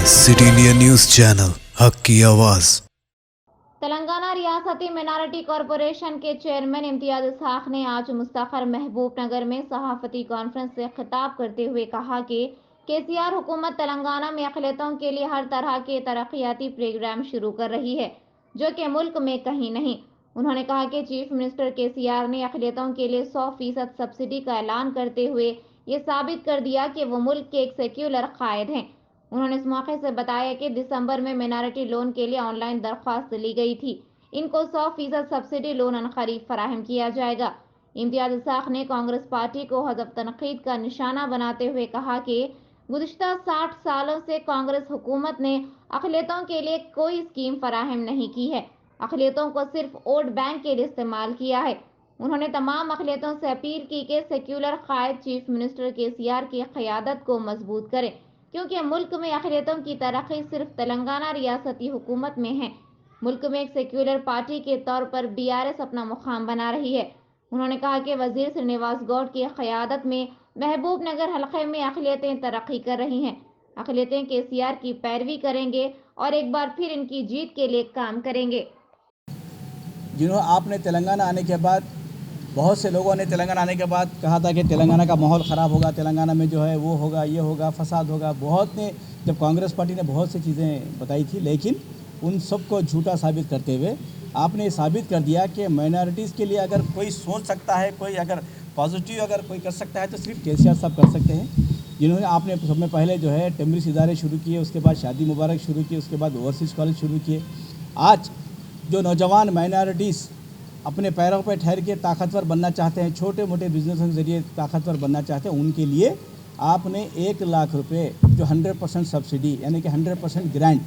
City India news channel हक की आवाज़। तेलंगाना रियासती मिनारिटी कॉरपोरेशन के चेयरमैन इम्तियाज इसहाक ने आज मुस्तखर महबूब नगर में सहाफ़ती कॉन्फ्रेंस से खिताब करते हुए कहा कि केसीआर हुकूमत तेलंगाना में अक़लियतों के लिए हर तरह के तरक्याती प्रोग्राम शुरू कर रही है, जो कि मुल्क में कहीं नहीं। उन्होंने कहा कि चीफ मिनिस्टर केसीआर ने अक़लियतों के लिए 100% सब्सिडी का ऐलान करते हुए ये साबित कर दिया कि वो मुल्क के एक सेक्युलर कायद हैं। उन्होंने इस मौके से बताया कि दिसंबर में मिनारिटी लोन के लिए ऑनलाइन दरख्वास्त ली गई थी। इनको 100% सब्सिडी लोन अनक़रीब फराहम किया जाएगा। इम्तियाज इसहाक ने कांग्रेस पार्टी को हज़फ तनक़ीद का निशाना बनाते हुए कहा कि गुज़िश्ता 60 सालों से कांग्रेस हुकूमत ने अक़लियतों के लिए कोई स्कीम फराहम नहीं की है, अक़लियतों को सिर्फ वोट बैंक के लिए इस्तेमाल किया है। उन्होंने तमाम अक़लियतों से अपील की कि सेक्युलर कायद चीफ मिनिस्टर केसीआर की क़यादत को मजबूत करें, क्योंकि मुल्क में अक़लियतों की तरक्की सिर्फ तेलंगाना रियासती हुकूमत में है। मुल्क में एक सेक्युलर पार्टी के तौर पर बीआरएस अपना मुकाम बना रही है। उन्होंने कहा कि वजीर श्रीनिवास गौड़ की क़यादत में महबूब नगर हलक़े में अक़लियतें तरक्की कर रही हैं। अक़लियतें केसीआर की पैरवी करेंगे और एक बार फिर इनकी जीत के लिए काम करेंगे। जिन्होंने आपने तेलंगाना आने के बाद, बहुत से लोगों ने तेलंगाना आने के बाद कहा था कि तेलंगाना का माहौल ख़राब होगा, तेलंगाना में जो है वो होगा, ये होगा, फसाद होगा। बहुत ने, जब कांग्रेस पार्टी ने बहुत सी चीज़ें बताई थी, लेकिन उन सब को झूठा साबित करते हुए आपने साबित कर दिया कि माइनॉरिटीज़ के लिए अगर कोई सोच सकता है, कोई अगर पॉजिटिव अगर कोई कर सकता है तो सिर्फ केसीआर साहब कर सकते हैं। जिन्होंने आपने सब में पहले जो है टेमरिस इदारे शुरू किए, उसके बाद शादी मुबारक शुरू किए, उसके बाद ओवरसीज़ कॉलेज शुरू किए। आज जो नौजवान माइनॉरिटीज़ अपने पैरों पर ठहर के ताकतवर बनना चाहते हैं, छोटे मोटे बिजनेस के ज़रिए ताकतवर बनना चाहते हैं, उनके लिए आपने 1 लाख रुपए जो 100% सब्सिडी यानी कि 100% ग्रांट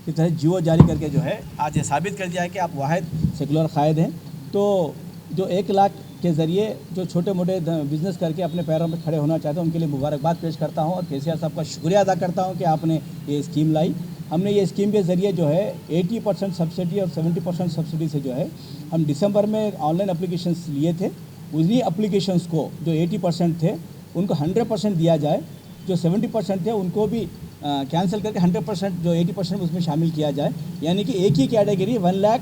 की तरह जीवो जारी करके जो है आज ये साबित कर दिया है कि आप वाहिद सेकुलर कायद हैं। तो जो 1 लाख के ज़रिए जो छोटे मोटे बिज़नेस करके अपने पैरों पर खड़े होना चाहते हैं, उनके लिए मुबारकबाद पेश करता हूँ और केसीआर साहब का शुक्रिया अदा करता हूँ कि आपने ये स्कीम लाई। हमने ये स्कीम के ज़रिए जो है 80% सब्सिडी और 70% सब्सिडी से जो है हम दिसंबर में ऑनलाइन एप्लीकेशंस लिए थे। उन्हीं एप्लीकेशंस को जो 80% थे उनको 100% दिया जाए, जो 70% थे उनको भी कैंसिल करके 100% जो 80% उसमें शामिल किया जाए, यानी कि एक ही कैटेगरी 1 लाख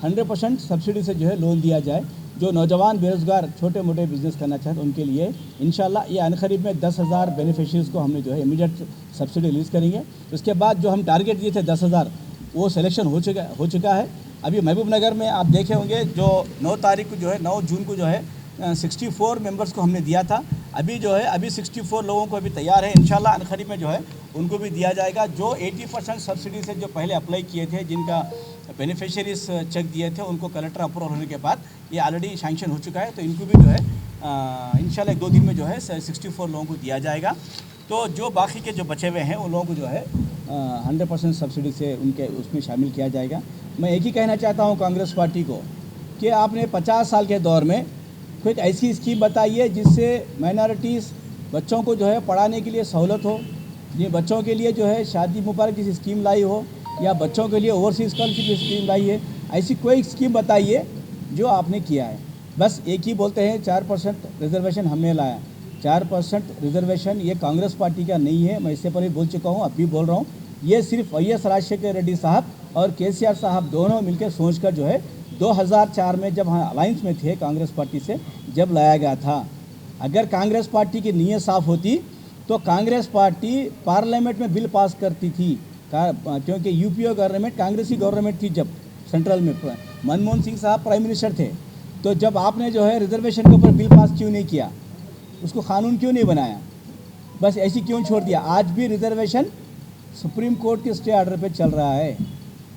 100% सब्सिडी से जो है लोन दिया जाए। जो नौजवान बेरोज़गार छोटे मोटे बिज़नेस करना चाहते हैं उनके लिए इंशाल्लाह ये अनक़रीब में 10,000 बेनिफिशरीज़ को हमने जो है इमीडिएट सब्सिडी रिलीज़ करेंगे। उसके बाद जो हम टारगेट दिए थे 10,000 वो सिलेक्शन हो चुका है। अभी महबूब नगर में आप देखे होंगे जो 9 तारीख को जो है 9 जून को जो है 64 मेंबर्स को हमने दिया था। अभी जो है अभी 64 लोगों को अभी तैयार है, इंशाल्लाह अनक़रीब में जो है उनको भी दिया जाएगा। जो 80% सब्सिडी से जो पहले अप्लाई किए थे, जिनका बेनिफिशरीज चेक दिए थे, उनको कलेक्टर अप्रूवल होने के बाद ये ऑलरेडी सैंक्शन हो चुका है। तो इनको भी जो है इंशाल्लाह 1-2 दिन में जो है 64 लोगों को दिया जाएगा। तो जो बाकी के जो बचे हुए हैं उन लोगों को जो है 100% सब्सिडी से उनके उसमें शामिल किया जाएगा। मैं एक ही कहना चाहता हूँ कांग्रेस पार्टी को कि आपने 50 साल के दौर में कोई ऐसी स्कीम बताइए जिससे माइनॉरिटीज़ बच्चों को जो है पढ़ाने के लिए सहूलत हो, ये बच्चों के लिए जो है शादी मुबारक की स्कीम लाई हो, या बच्चों के लिए ओवरसीज़ स्कॉलरशिप की स्कीम लाई है। ऐसी कोई स्कीम बताइए जो आपने किया है। बस एक ही बोलते हैं 4% रिजर्वेशन हमने लाया। 4% रिजर्वेशन ये कांग्रेस पार्टी का नहीं है, मैं इससे पहले बोल चुका हूँ, अब भी बोल रहा हूँ। ये सिर्फ वाईएस राजशेखर रेड्डी साहब और केसीआर साहब दोनों मिलकर सोचकर जो है 2004 में जब हम अलायंस में थे कांग्रेस पार्टी से, जब लाया गया था। अगर कांग्रेस पार्टी की नीयत साफ़ होती तो कांग्रेस पार्टी पार्लियामेंट में बिल पास करती थी, क्योंकि यूपीए गवर्नमेंट कांग्रेसी गवर्नमेंट थी। जब सेंट्रल में मनमोहन सिंह साहब प्राइम मिनिस्टर थे, तो जब आपने जो है रिजर्वेशन के ऊपर बिल पास क्यों नहीं किया, उसको कानून क्यों नहीं बनाया, बस ऐसी क्यों छोड़ दिया? आज भी रिजर्वेशन सुप्रीम कोर्ट के स्टे ऑर्डर पे चल रहा है।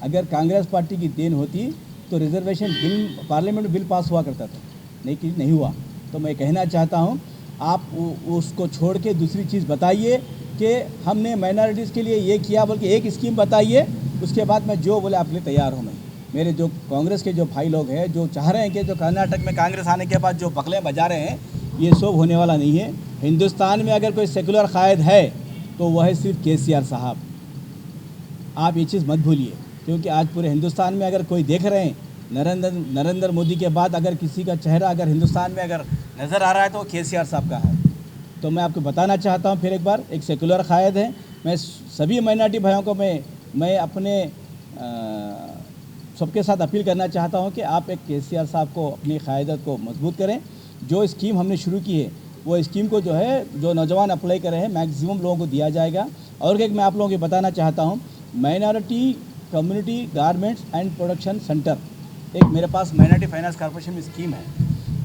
अगर कांग्रेस पार्टी की देन होती तो रिजर्वेशन बिल पार्लियामेंट में बिल पास हुआ करता था, नहीं हुआ। तो मैं कहना चाहता हूँ आप उसको छोड़ के दूसरी चीज़ बताइए कि हमने माइनॉरिटीज़ के लिए ये किया, बल्कि एक स्कीम बताइए, उसके बाद मैं जो बोले आपके लिए तैयार हूँ। मैं मेरे जो कांग्रेस के जो भाई लोग हैं जो चाह रहे हैं कि जो कर्नाटक में कांग्रेस आने के बाद जो बकलें बजा रहे हैं, ये सब होने वाला नहीं है। हिंदुस्तान में अगर कोई सेकुलर कायद है तो वह है सिर्फ केसीआर साहब। आप ये चीज़ मत भूलिए, क्योंकि आज पूरे हिंदुस्तान में अगर कोई देख रहे हैं नरेंद्र मोदी के बाद अगर किसी का चेहरा अगर हिंदुस्तान में अगर नज़र आ रहा है तो केसीआर साहब का है। तो मैं आपको बताना चाहता हूँ फिर एक बार, एक सेकुलर कायद है मैं सभी माइनॉरिटी भाइयों को मैं अपने सबके साथ अपील करना चाहता हूं कि आप एक केसीआर साहब को अपनी क़यादत को मजबूत करें। जो स्कीम हमने शुरू की है वो स्कीम को जो है जो नौजवान अप्लाई कर रहे हैं मैक्सिमम लोगों को दिया जाएगा। और एक मैं आप लोगों को बताना चाहता हूं, minority community garments and production centre, एक मेरे पास माइनॉरिटी फाइनेंस कॉर्पोरेशन में स्कीम है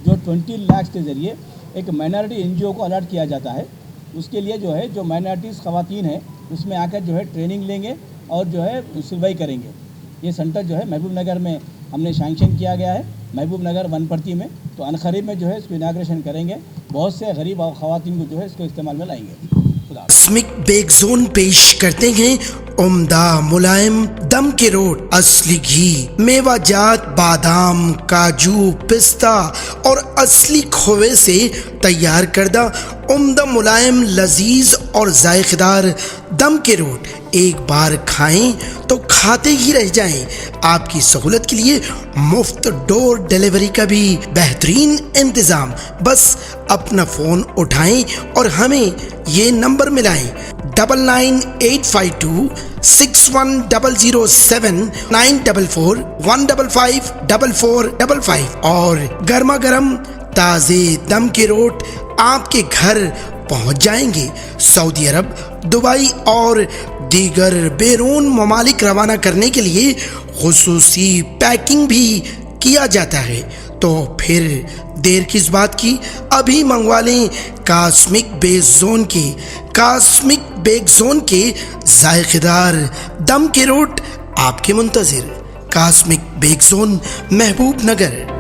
जो 20 लाख के ज़रिए एक माइनॉरिटी NGO को अलर्ट किया जाता है। उसके लिए जो है जो माइनॉरिटीज़ ख़वातीन हैं उसमें आकर जो है ट्रेनिंग लेंगे और जो है सुनवाई करेंगे। ये सेंटर जो है महबूब नगर में हमने सैंक्शन किया गया है, महबूब नगर वनपर्ती में। तो अनकरीब में जो है इसको इनाग्रेशन करेंगे, बहुत से गरीब और ख़वातीन को जो है इसको इस्तेमाल में लाएंगे। कॉस्मिक बेक जोन पेश करते हैं उम्दा मुलायम दम के रोट असली घी, मेवाजात बादाम, काजू, पिस्ता और असली खोवे से तैयार करदा उम्दा मुलायम लजीज और जायकेदार दम के रोट। एक बार खाएं तो खाते ही रह जाएं। आपकी सहूलत के लिए मुफ्त डोर डिलीवरी का भी बेहतरीन इंतजाम। बस अपना फ़ोन उठाएं और हमें ये नंबर मिलाएं 9985261007 944 155 4455 और गर्मा गर्म ताज़े दम के रोट आपके घर पहुंच जाएंगे। सऊदी अरब, दुबई और दीगर बैरून ममालिक रवाना करने के लिए खुसूसी पैकिंग भी किया जाता है। तो फिर देर किस बात की, अभी मंगवा लें कॉस्मिक बेक जोन के जायकेदार दम के रोट आपके मुंतज़िर। कॉस्मिक बेक जोन, महबूब नगर।